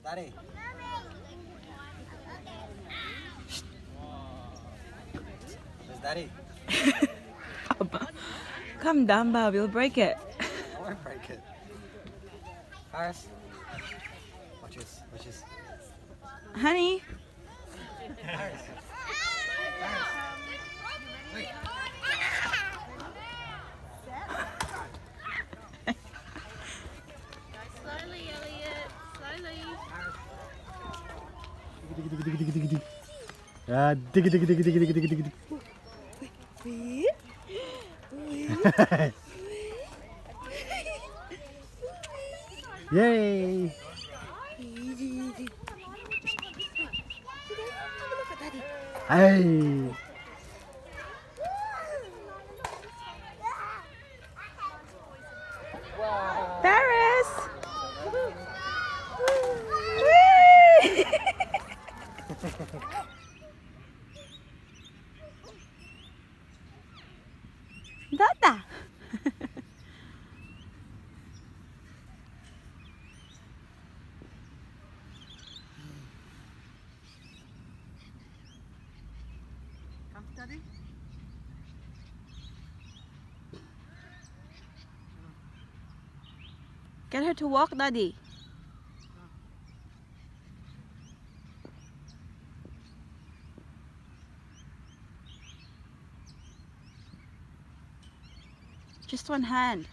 Daddy. Where's Daddy? Come down, Bob. You'll break it. I won't break it. Paris. Watch this. Watch this. Honey. Paris. Wait. Slowly, Elliot. Slowly. Diggy diggy diggy diggy diggy diggy diggy. Yay! Hey! Paris. Dada. Come, Daddy. Get her to walk, Daddy. Just one hand.